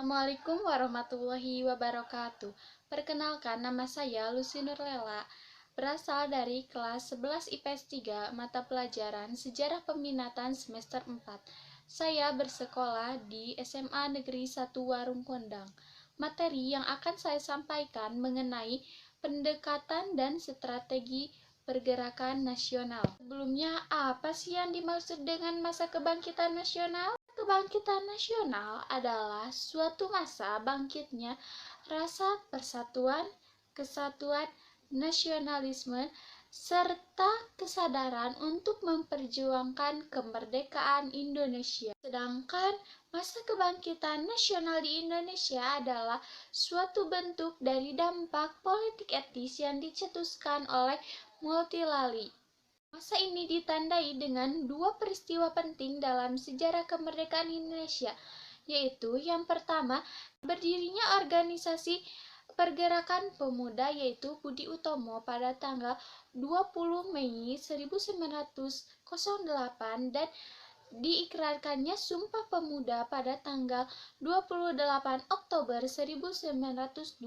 Assalamualaikum warahmatullahi wabarakatuh. Perkenalkan, nama saya Lucy Nurlela, berasal dari kelas 11 IPS 3, mata pelajaran Sejarah Peminatan semester 4. Saya bersekolah di SMA Negeri 1 Warung Kondang. Materi yang akan saya sampaikan mengenai pendekatan dan strategi pergerakan nasional. Sebelumnya, apa sih yang dimaksud dengan masa kebangkitan nasional? Kebangkitan nasional adalah suatu masa bangkitnya rasa persatuan, kesatuan, nasionalisme, serta kesadaran untuk memperjuangkan kemerdekaan Indonesia. Sedangkan masa kebangkitan nasional di Indonesia adalah suatu bentuk dari dampak politik etis yang dicetuskan oleh Multilali. Masa ini ditandai dengan dua peristiwa penting dalam sejarah kemerdekaan Indonesia, yaitu yang pertama, berdirinya organisasi pergerakan pemuda yaitu Budi Utomo pada tanggal 20 Mei 1908 dan diikrarkannya Sumpah Pemuda pada tanggal 28 Oktober 1928.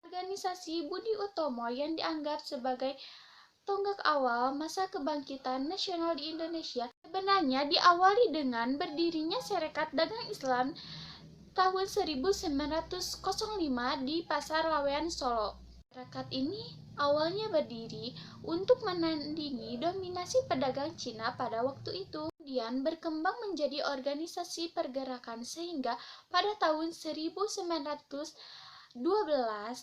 Organisasi Budi Utomo yang dianggap sebagai tonggak awal masa kebangkitan nasional di Indonesia sebenarnya diawali dengan berdirinya Serikat Dagang Islam tahun 1905 di Pasar Lawean, Solo. Serikat ini awalnya berdiri untuk menandingi dominasi pedagang Cina pada waktu itu. Kemudian berkembang menjadi organisasi pergerakan sehingga pada tahun 1912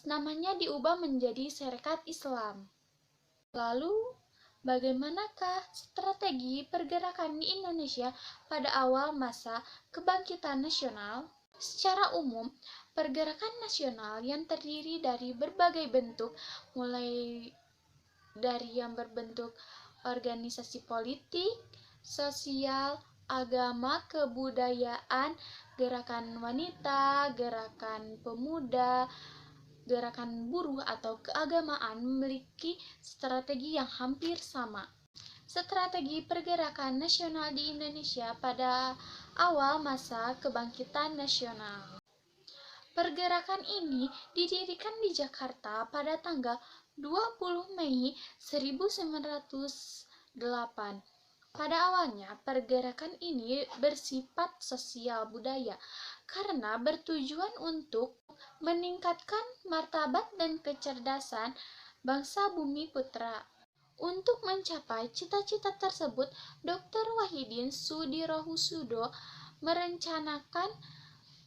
namanya diubah menjadi Serikat Islam. Lalu, bagaimanakah strategi pergerakan di Indonesia pada awal masa kebangkitan nasional? Secara umum, pergerakan nasional yang terdiri dari berbagai bentuk, mulai dari yang berbentuk organisasi politik, sosial, agama, kebudayaan, gerakan wanita, gerakan pemuda, gerakan buruh atau keagamaan memiliki strategi yang hampir sama. Strategi pergerakan nasional di Indonesia pada awal masa kebangkitan nasional. Pergerakan ini didirikan di Jakarta pada tanggal 20 Mei 1908. Pada awalnya, pergerakan ini bersifat sosial budaya karena bertujuan untuk meningkatkan martabat dan kecerdasan bangsa Bumi Putra. Untuk mencapai cita-cita tersebut, Dr. Wahidin Sudirohusodo merencanakan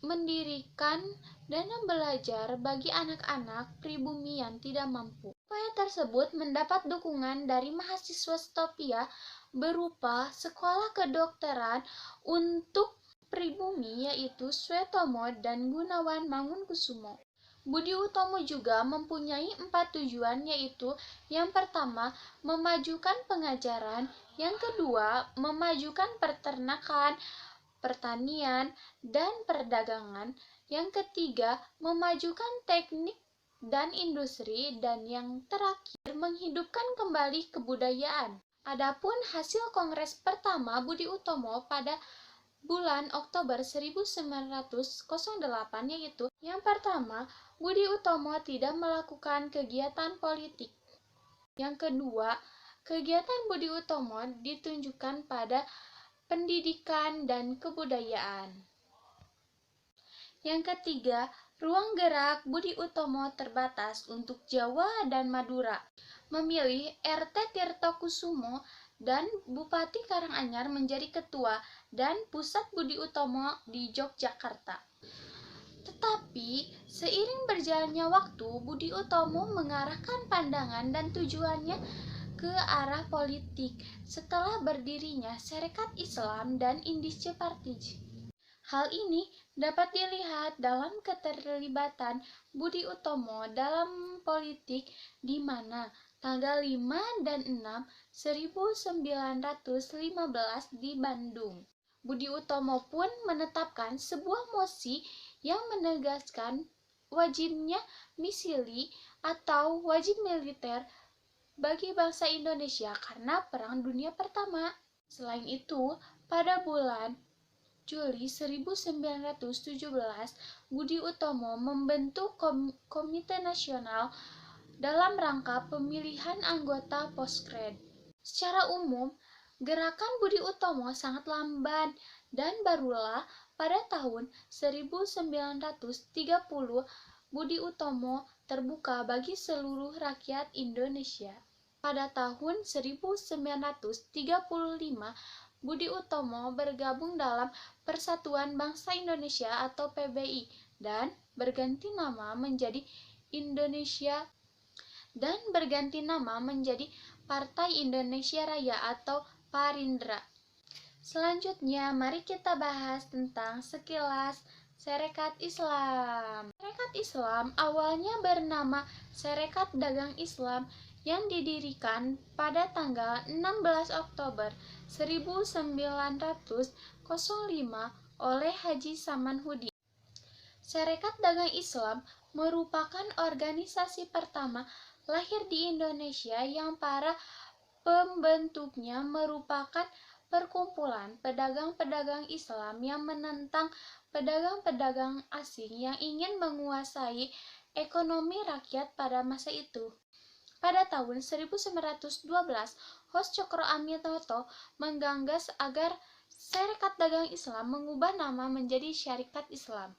mendirikan dana belajar bagi anak-anak pribumi yang tidak mampu. Upaya tersebut mendapat dukungan dari mahasiswa Stopia berupa sekolah kedokteran untuk pribumi yaitu Suetomo dan Gunawan Mangunkusumo. Budi Utomo juga mempunyai 4 tujuan yaitu yang pertama, memajukan pengajaran, yang kedua, memajukan peternakan, pertanian, dan perdagangan, yang ketiga, memajukan teknik dan industri, dan yang terakhir, menghidupkan kembali kebudayaan. Adapun hasil Kongres pertama Budi Utomo pada bulan Oktober 1908 yaitu yang pertama, Budi Utomo tidak melakukan kegiatan politik. Yang kedua, kegiatan Budi Utomo ditunjukkan pada pendidikan dan kebudayaan. Yang ketiga, ruang gerak Budi Utomo terbatas untuk Jawa dan Madura. Memilih RT Tirtokusumo dan Bupati Karanganyar menjadi ketua dan pusat Budi Utomo di Yogyakarta. Tetapi, seiring berjalannya waktu, Budi Utomo mengarahkan pandangan dan tujuannya ke arah politik setelah berdirinya Serikat Islam dan Indische Partij. Hal ini dapat dilihat dalam keterlibatan Budi Utomo dalam politik di mana tanggal 5 dan 6 1915 di Bandung. Budi Utomo pun menetapkan sebuah mosi yang menegaskan wajibnya misili atau wajib militer bagi bangsa Indonesia karena Perang Dunia Pertama. Selain itu, pada bulan Juli 1917, Budi Utomo membentuk Komite Nasional dalam rangka pemilihan anggota Posgrad. Secara umum, gerakan Budi Utomo sangat lamban dan barulah pada tahun 1930 Budi Utomo terbuka bagi seluruh rakyat Indonesia. Pada tahun 1935, Budi Utomo bergabung dalam Persatuan Bangsa Indonesia atau PBI dan berganti nama menjadi Partai Indonesia Raya atau Parindra. Selanjutnya, mari kita bahas tentang sekilas Sarekat Islam. Sarekat Islam awalnya bernama Sarekat Dagang Islam yang didirikan pada tanggal 16 Oktober 1905 oleh Haji Samanhudi. Sarekat Dagang Islam merupakan organisasi pertama lahir di Indonesia yang para pembentuknya merupakan perkumpulan pedagang-pedagang Islam yang menentang pedagang-pedagang asing yang ingin menguasai ekonomi rakyat pada masa itu. Pada tahun 1912, Hos Cokro Aminoto menggagas agar Sarekat Dagang Islam mengubah nama menjadi Syarikat Islam.